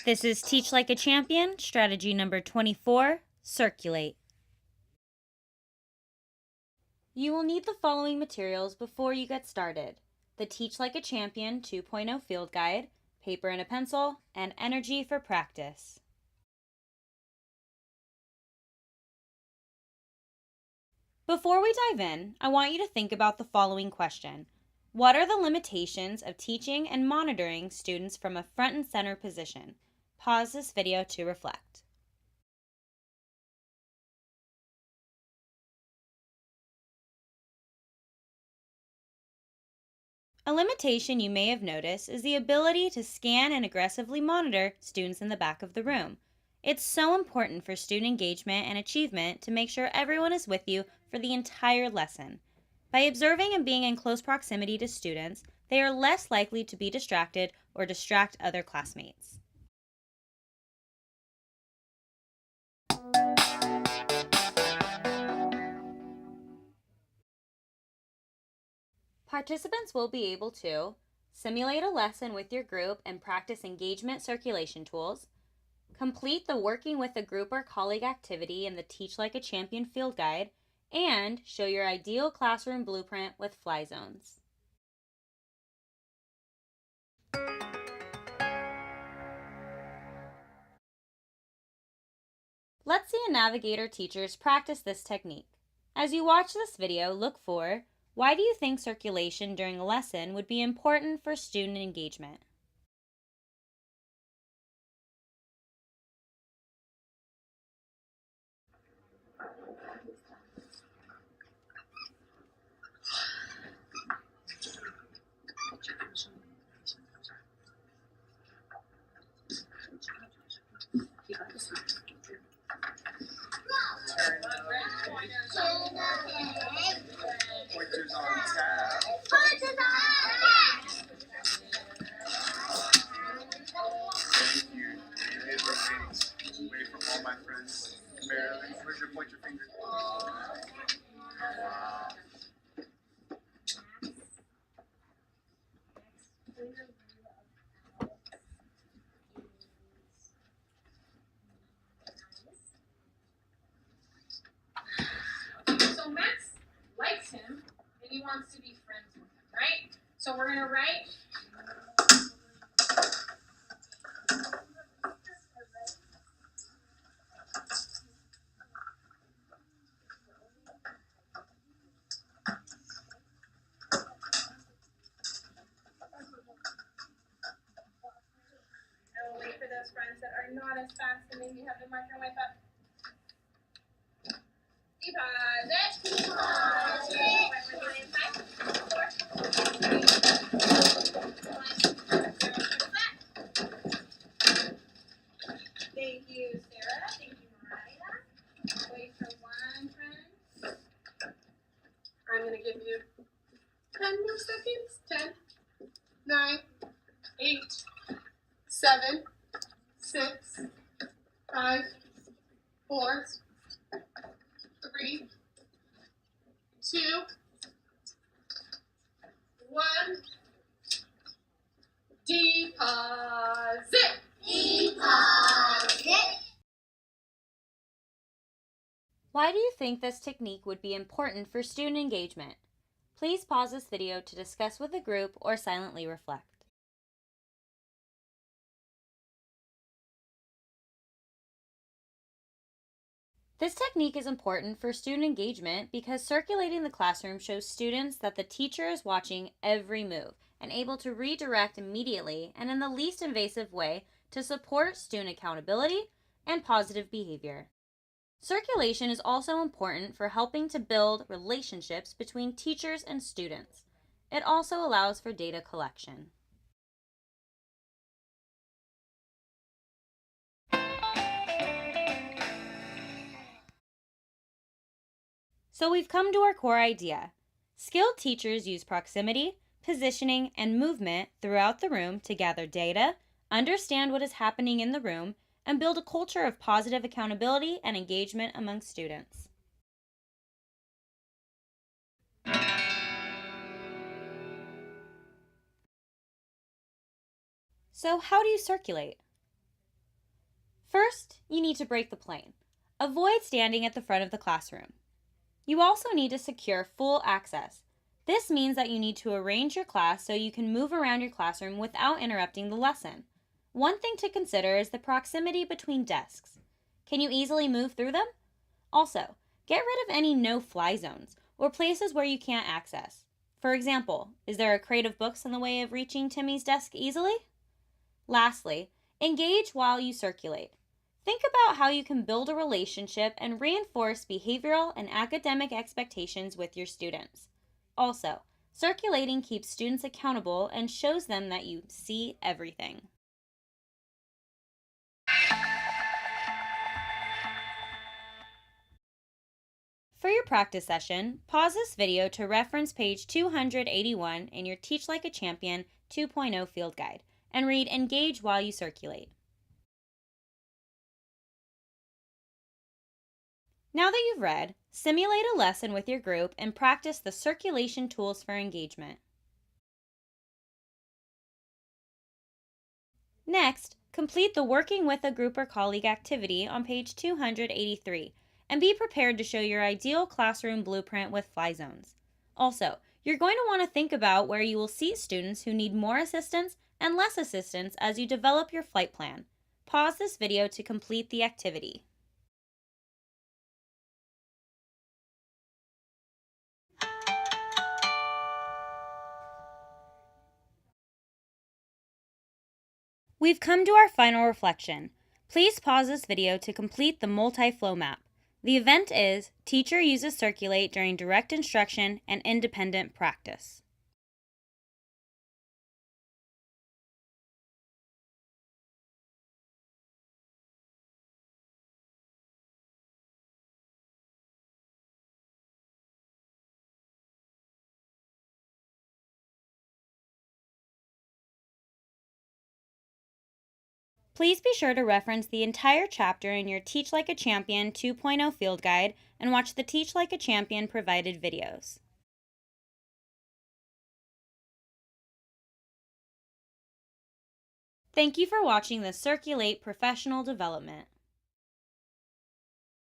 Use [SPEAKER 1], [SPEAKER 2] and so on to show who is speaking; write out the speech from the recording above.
[SPEAKER 1] This is Teach Like a Champion, strategy number 24, Circulate. You will need the following materials before you get started: the Teach Like a Champion 2.0 Field Guide, paper and a pencil, and energy for practice. Before we dive in, I want you to think about the following question. What are the limitations of teaching and monitoring students from a front and center position? Pause this video to reflect. A limitation you may have noticed is the ability to scan and aggressively monitor students in the back of the room. It's so important for student engagement and achievement to make sure everyone is with you for the entire lesson. By observing and being in close proximity to students, they are less likely to be distracted or distract other classmates. Participants will be able to simulate a lesson with your group and practice engagement circulation tools, complete the Working with a Group or Colleague activity in the Teach Like a Champion Field Guide, and show your ideal classroom blueprint with fly zones. Let's see a Navigator teachers practice this technique. As you watch this video, look for: why do you think circulation during a lesson would be important for student engagement?
[SPEAKER 2] Pointers on tab. Thank you. David, roommates, away from all my friends. Marilyn, where's your pointer finger?
[SPEAKER 3] So Max likes him and he wants to be friends with him, right? So we're gonna write I will wait for those friends that are not as fast and maybe have the marker wipe up. Deposit. Thank you, Sarah. Thank you, Mariah. Wait for one friend. I'm going to give you 10 more seconds. 10, 9, 8, 7, 6, 5, 4, 3, 2, 1. Deposit.
[SPEAKER 1] Why do you think this technique would be important for student engagement? Please pause this video to discuss with a group or silently reflect. This technique is important for student engagement because circulating the classroom shows students that the teacher is watching every move and able to redirect immediately and in the least invasive way to support student accountability and positive behavior. Circulation is also important for helping to build relationships between teachers and students. It also allows for data collection. So we've come to our core idea. Skilled teachers use proximity, positioning, and movement throughout the room to gather data, understand what is happening in the room, and build a culture of positive accountability and engagement among students. So how do you circulate? First, you need to break the plane. Avoid standing at the front of the classroom. You also need to secure full access. This means that you need to arrange your class so you can move around your classroom without interrupting the lesson. One thing to consider is the proximity between desks. Can you easily move through them? Also, get rid of any no-fly zones or places where you can't access. For example, is there a crate of books in the way of reaching Timmy's desk easily? Lastly, engage while you circulate. Think about how you can build a relationship and reinforce behavioral and academic expectations with your students. Also, circulating keeps students accountable and shows them that you see everything. For your practice session, pause this video to reference page 281 in your Teach Like a Champion 2.0 field guide and read Engage while you circulate. Now that you've read, simulate a lesson with your group and practice the circulation tools for engagement. Next, complete the Working with a Group or Colleague activity on page 283 and be prepared to show your ideal classroom blueprint with fly zones. Also, you're going to want to think about where you will seat students who need more assistance and less assistance as you develop your flight plan. Pause this video to complete the activity. We've come to our final reflection. Please pause this video to complete the multi-flow map. The event is Teacher uses Circulate during direct instruction and independent practice. Please be sure to reference the entire chapter in your Teach Like a Champion 2.0 field guide and watch the Teach Like a Champion provided videos. Thank you for watching the Circulate Professional Development.